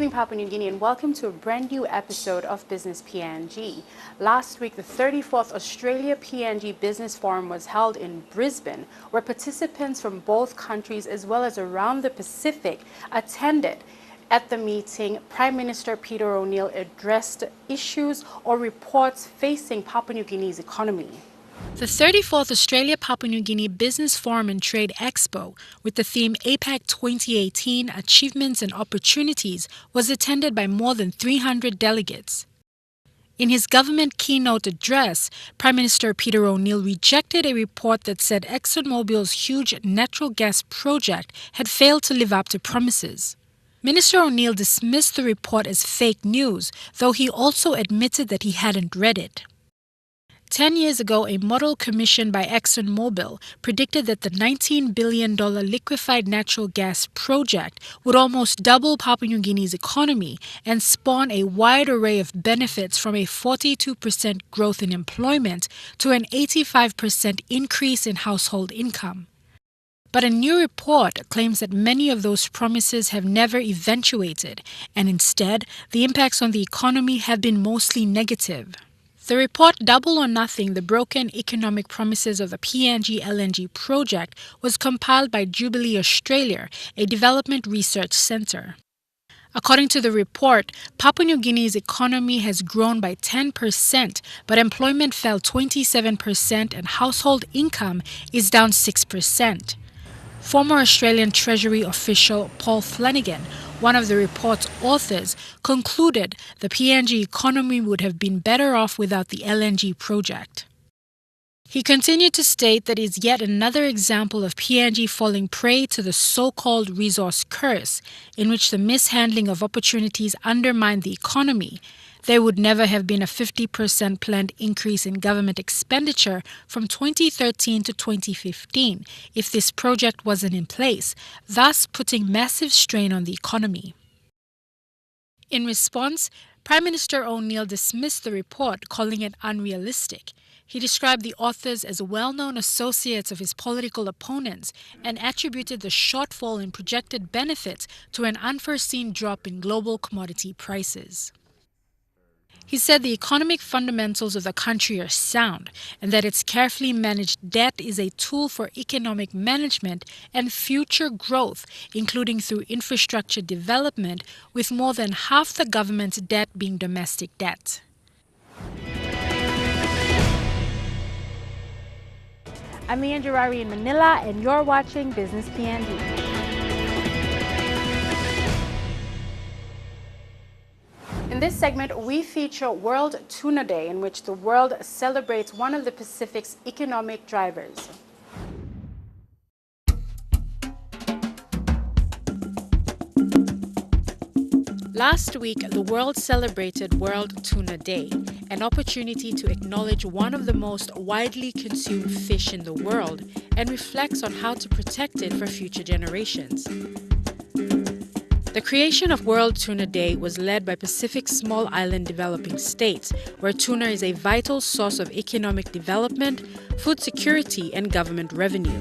evening, Papua New Guinea, and welcome to a brand new episode of Business PNG. Last week, the 34th Australia PNG Business Forum was held in Brisbane, where participants from both countries as well as around the Pacific attended. At the meeting, Prime Minister Peter O'Neill addressed issues or reports facing Papua New Guinea's economy. The 34th Australia Papua New Guinea Business Forum and Trade Expo, with the theme APAC 2018 Achievements and Opportunities, was attended by more than 300 delegates. In his government keynote address, Prime Minister Peter O'Neill rejected a report that said ExxonMobil's huge natural gas project had failed to live up to promises. Minister O'Neill dismissed the report as fake news, though he also admitted that he hadn't read it. 10 years ago, a model commissioned by ExxonMobil predicted that the $19 billion liquefied natural gas project would almost double Papua New Guinea's economy and spawn a wide array of benefits, from a 42% growth in employment to an 85% increase in household income. But a new report claims that many of those promises have never eventuated, and instead, the impacts on the economy have been mostly negative. The report, Double or Nothing: The Broken Economic Promises of the PNG LNG Project, was compiled by Jubilee Australia, a development research centre. According to the report, Papua New Guinea's economy has grown by 10%, but employment fell 27% and household income is down 6%. Former Australian Treasury official Paul Flanagan, one of the report's authors, concluded the PNG economy would have been better off without the LNG project. He continued to state that it is yet another example of PNG falling prey to the so-called resource curse, in which the mishandling of opportunities undermined the economy. There would never have been a 50% planned increase in government expenditure from 2013 to 2015 if this project wasn't in place, thus putting massive strain on the economy. In response, Prime Minister O'Neill dismissed the report, calling it unrealistic. He described the authors as well-known associates of his political opponents and attributed the shortfall in projected benefits to an unforeseen drop in global commodity prices. He said the economic fundamentals of the country are sound and that its carefully managed debt is a tool for economic management and future growth, including through infrastructure development, with more than half the government's debt being domestic debt. I'm Ian Jarari in Manila, and you're watching Business PNG. In this segment, we feature World Tuna Day, in which the world celebrates one of the Pacific's economic drivers. Last week, the world celebrated World Tuna Day, an opportunity to acknowledge one of the most widely consumed fish in the world and reflects on how to protect it for future generations. The creation of World Tuna Day was led by Pacific small island developing states, where tuna is a vital source of economic development, food security, and government revenue.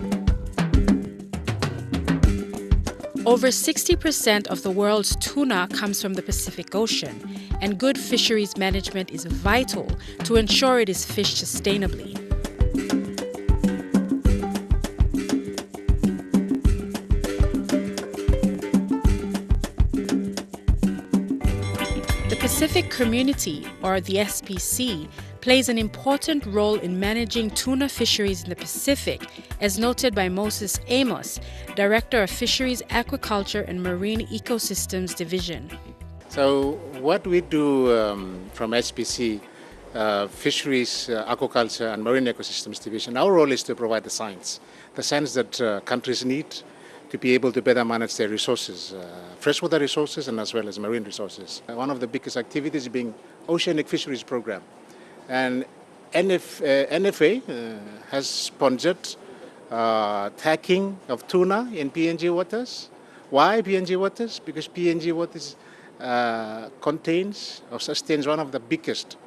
Over 60% of the world's tuna comes from the Pacific Ocean, and good fisheries management is vital to ensure it is fished sustainably. The Pacific Community, or the SPC, plays an important role in managing tuna fisheries in the Pacific, as noted by Moses Amos, Director of Fisheries, Aquaculture and Marine Ecosystems Division. So what we do from SPC, Fisheries, Aquaculture and Marine Ecosystems Division, our role is to provide the science that countries need to be able to better manage their resources, freshwater resources and as well as marine resources. One of the biggest activities being Oceanic Fisheries Program. And NFA has sponsored tagging of tuna in PNG waters. Why PNG waters? Because PNG waters contains or sustains one of the biggest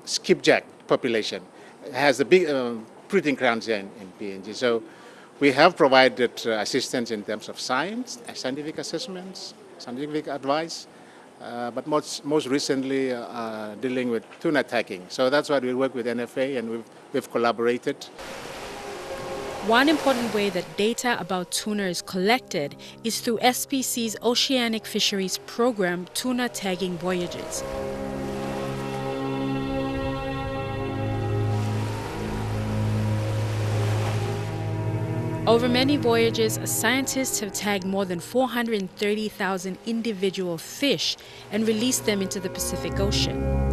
skipjack population. It has the big breeding grounds in PNG. So we have provided assistance in terms of science, scientific assessments, scientific advice, but most recently dealing with tuna tagging. So that's why we work with NFA, and we've collaborated. One important way that data about tuna is collected is through SPC's Oceanic Fisheries Program Tuna Tagging Voyages. Over many voyages, scientists have tagged more than 430,000 individual fish and released them into the Pacific Ocean.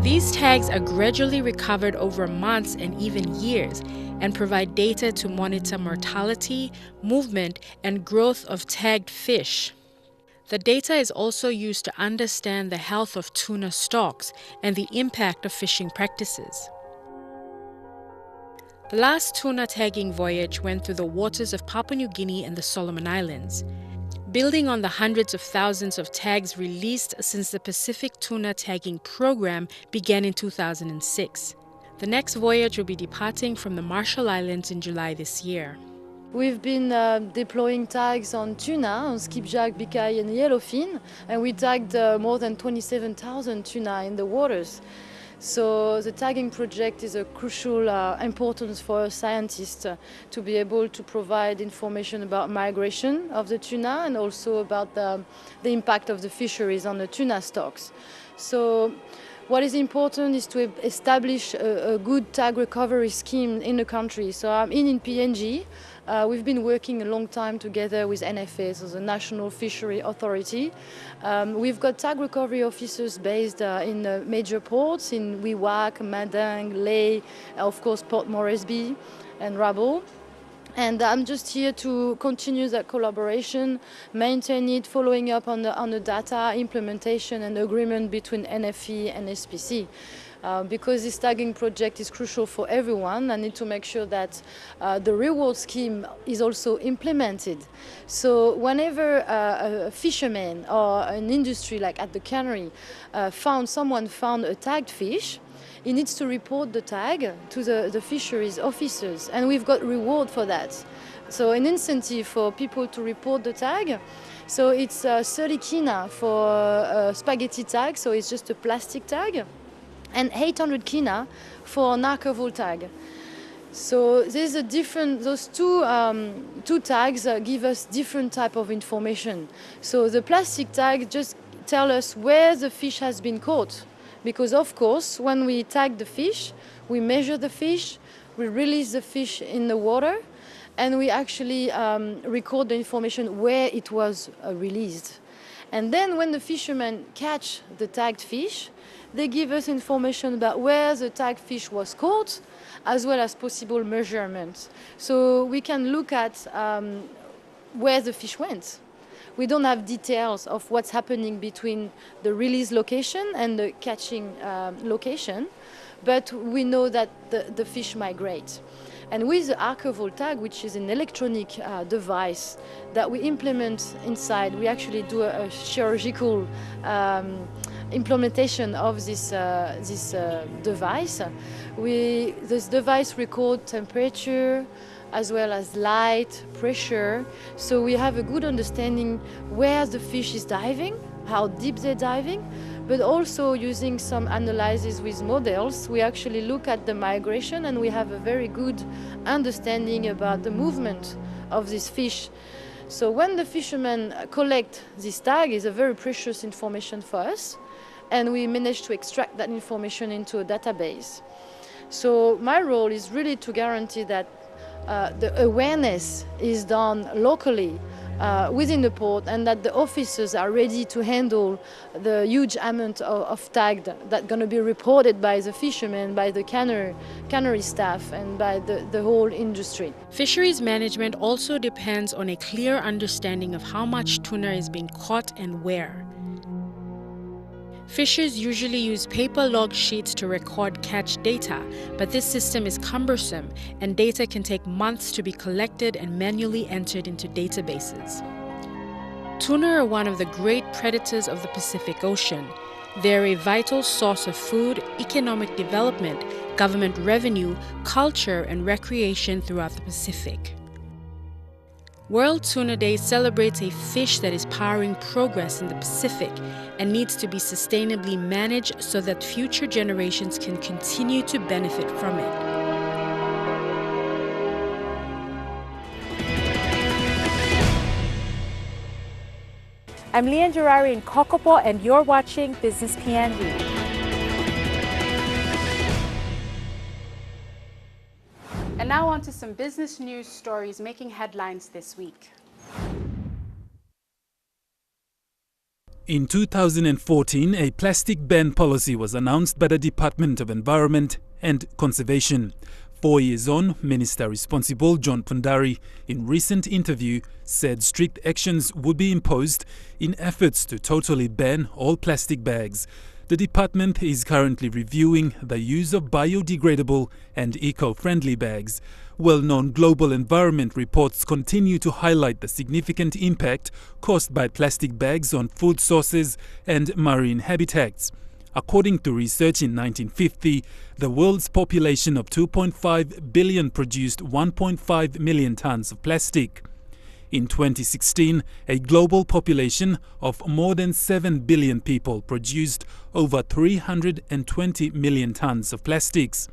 These tags are gradually recovered over months and even years and provide data to monitor mortality, movement, and growth of tagged fish. The data is also used to understand the health of tuna stocks and the impact of fishing practices. The last tuna tagging voyage went through the waters of Papua New Guinea and the Solomon Islands. Building on the hundreds of thousands of tags released since the Pacific Tuna Tagging Program began in 2006. The next voyage will be departing from the Marshall Islands in July this year. We've been deploying tags on tuna, on skipjack, bikai and yellowfin, and we tagged more than 27,000 tuna in the waters. So the tagging project is a crucial importance for scientists to be able to provide information about migration of the tuna and also about the impact of the fisheries on the tuna stocks. So what is important is to establish a good tag recovery scheme in the country. So I'm in PNG. We've been working a long time together with NFA, so the National Fishery Authority. We've got tag recovery officers based in major ports in Wewak, Madang, Lae, of course Port Moresby and Rabaul. And I'm just here to continue that collaboration, maintain it, following up on the data, implementation and agreement between NFE and SPC. Because this tagging project is crucial for everyone, I need to make sure that the reward scheme is also implemented. So whenever a fisherman or an industry like at the cannery someone found a tagged fish, he needs to report the tag to the fisheries officers, and we've got reward for that. So an incentive for people to report the tag. So it's 30 kina for a spaghetti tag, so it's just a plastic tag, and 800 kina for an archival tag. So there's those two tags give us different type of information. So the plastic tag just tell us where the fish has been caught. Because of course, when we tag the fish, we measure the fish, we release the fish in the water, and we actually record the information where it was released. And then when the fishermen catch the tagged fish, they give us information about where the tagged fish was caught, as well as possible measurements. So we can look at where the fish went. We don't have details of what's happening between the release location and the catching location, but we know that the fish migrate. And with the archival tag, which is an electronic device that we implement inside, we actually do a chirurgical implementation of this device. This device records temperature, as well as light, pressure. So we have a good understanding where the fish is diving, how deep they're diving, but also using some analysis with models, we actually look at the migration and we have a very good understanding about the movement of this fish. So when the fishermen collect this tag, it's a very precious information for us, and we manage to extract that information into a database. So my role is really to guarantee that the awareness is done locally within the port, and that the officers are ready to handle the huge amount of tag that's going to be reported by the fishermen, by the cannery staff, and by the whole industry. Fisheries management also depends on a clear understanding of how much tuna is being caught and where. Fishers usually use paper log sheets to record catch data, but this system is cumbersome and data can take months to be collected and manually entered into databases. Tuna are one of the great predators of the Pacific Ocean. They're a vital source of food, economic development, government revenue, culture, and recreation throughout the Pacific. World Tuna Day celebrates a fish that is powering progress in the Pacific and needs to be sustainably managed so that future generations can continue to benefit from it. I'm Leanne Gerari in Kokopo, and you're watching Business PNG. And now on to some business news stories making headlines this week. In 2014, a plastic ban policy was announced by the Department of Environment and Conservation. 4 years on, Minister responsible John Pundari, in recent interview, said strict actions would be imposed in efforts to totally ban all plastic bags. The department is currently reviewing the use of biodegradable and eco-friendly bags. Well-known global environment reports continue to highlight the significant impact caused by plastic bags on food sources and marine habitats. According to research in 1950, the world's population of 2.5 billion produced 1.5 million tons of plastic. In 2016, a global population of more than 7 billion people produced over 320 million tons of plastics.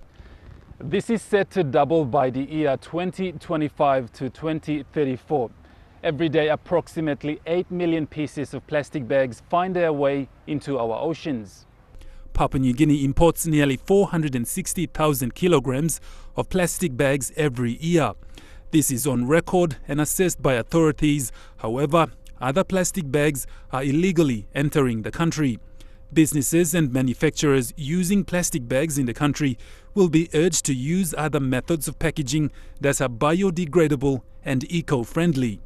This is set to double by the year 2025 to 2034. Every day, approximately 8 million pieces of plastic bags find their way into our oceans. Papua New Guinea imports nearly 460,000 kilograms of plastic bags every year. This is on record and assessed by authorities. However, other plastic bags are illegally entering the country. Businesses and manufacturers using plastic bags in the country will be urged to use other methods of packaging that are biodegradable and eco-friendly.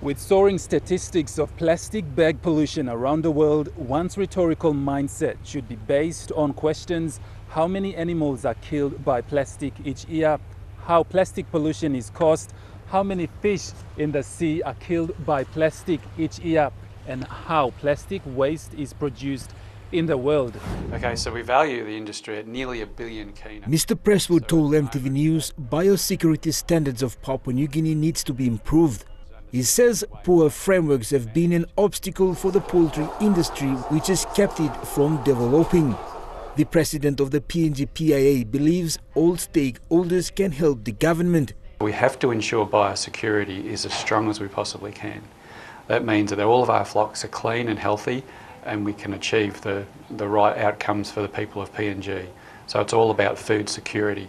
With soaring statistics of plastic bag pollution around the world, one's rhetorical mindset should be based on questions: how many animals are killed by plastic each year? How plastic pollution is caused, how many fish in the sea are killed by plastic each year, and how plastic waste is produced in the world. Okay, so we value the industry at nearly $1 billion kina. Mr. Presswood told MTV News biosecurity standards of Papua New Guinea needs to be improved. He says poor frameworks have been an obstacle for the poultry industry, which has kept it from developing. The president of the PNG PIA believes all stakeholders can help the government. We have to ensure biosecurity is as strong as we possibly can. That means that all of our flocks are clean and healthy, and we can achieve the right outcomes for the people of PNG. So it's all about food security.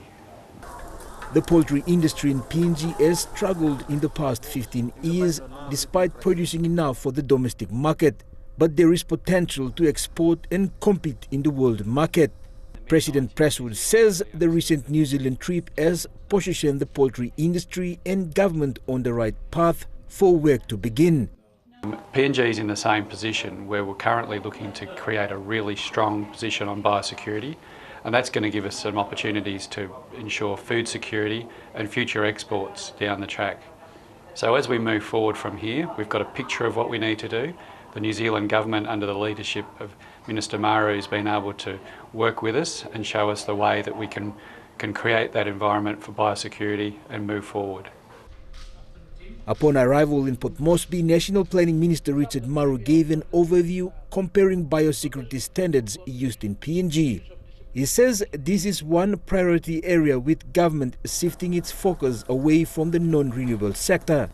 The poultry industry in PNG has struggled in the past 15 years despite producing enough for the domestic market. But there is potential to export and compete in the world market. President Presswood says the recent New Zealand trip has positioned the poultry industry and government on the right path for work to begin. PNG is in the same position where we're currently looking to create a really strong position on biosecurity, and that's going to give us some opportunities to ensure food security and future exports down the track. So as we move forward from here, we've got a picture of what we need to do. The New Zealand government, under the leadership of Minister Maru, has been able to work with us and show us the way that we can create that environment for biosecurity and move forward. Upon arrival in Port Moresby, National Planning Minister Richard Maru gave an overview comparing biosecurity standards used in PNG. He says this is one priority area, with government shifting its focus away from the non-renewable sector.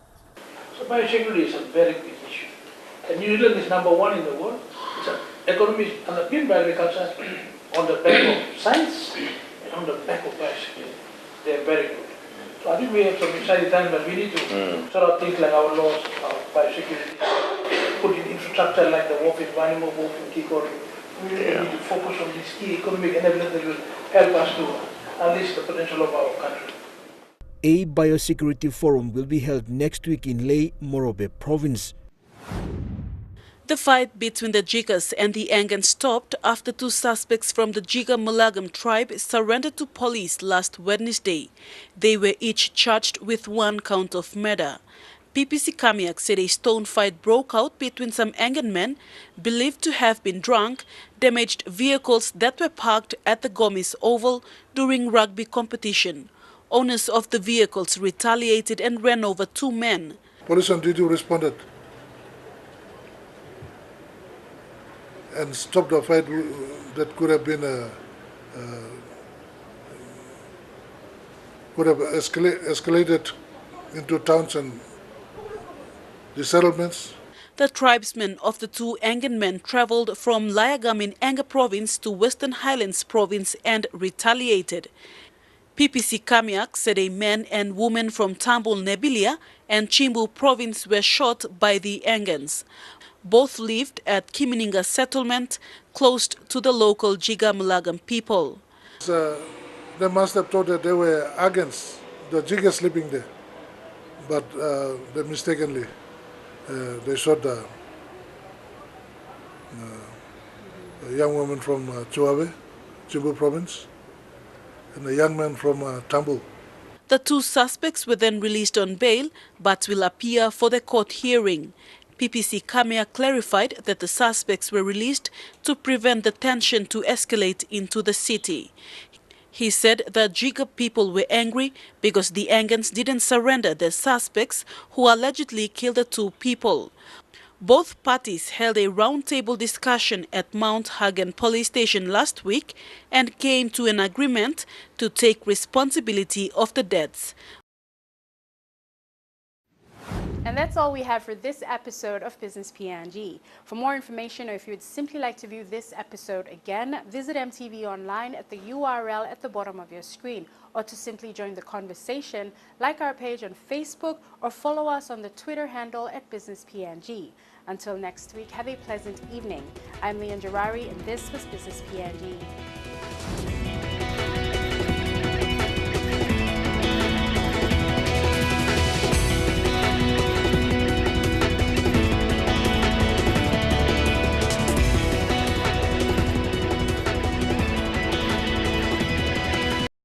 So biosecurity is a very big issue. And New Zealand is number one in the world. Its economy is underpinned by agriculture on the back of science and on the back of biosecurity. They are very good. So I think we have some exciting times, but we need to sort of think like our laws of biosecurity, put in infrastructure like the WAF in Vanimo, WAF in Kikori. We really need to focus on these key economic enablers that will help us to unleash the potential of our country. A biosecurity forum will be held next week in Lae, Morobe province. The fight between the Jigas and the Angan stopped after two suspects from the Jiga Malagam tribe surrendered to police last Wednesday. They were each charged with one count of murder. PPC Kamiak said a stone fight broke out between some Angan men believed to have been drunk, damaged vehicles that were parked at the Gomis Oval during rugby competition. Owners of the vehicles retaliated and ran over 2 men. Police on duty responded and stopped the fight that could have been escalated into towns and the settlements. The tribesmen of the 2 Angan men travelled from Layagam in Anga province to Western Highlands province and retaliated. PPC Kamiak said a man and woman from Tambul Nebilia and Chimbu province were shot by the Angans. Both lived at Kimininga settlement close to the local Jiga Mulagam people. They must have thought that they were Agans, the Jiga sleeping there, but they mistakenly they shot a young woman from Chuawe, Chimbu province, and a young man from Tambul. The 2 suspects were then released on bail but will appear for the court hearing. PPC Kamea clarified that the suspects were released to prevent the tension to escalate into the city. He said the Jiga people were angry because the Angans didn't surrender the suspects who allegedly killed the 2 people. Both parties held a roundtable discussion at Mount Hagen police station last week and came to an agreement to take responsibility of the deaths. And that's all we have for this episode of Business PNG. For more information, or if you would simply like to view this episode again, visit MTV online at the URL at the bottom of your screen, or to simply join the conversation, like our page on Facebook or follow us on the Twitter handle at Business PNG. Until next week, have a pleasant evening. I'm Leon Jarari, and this was Business PNG.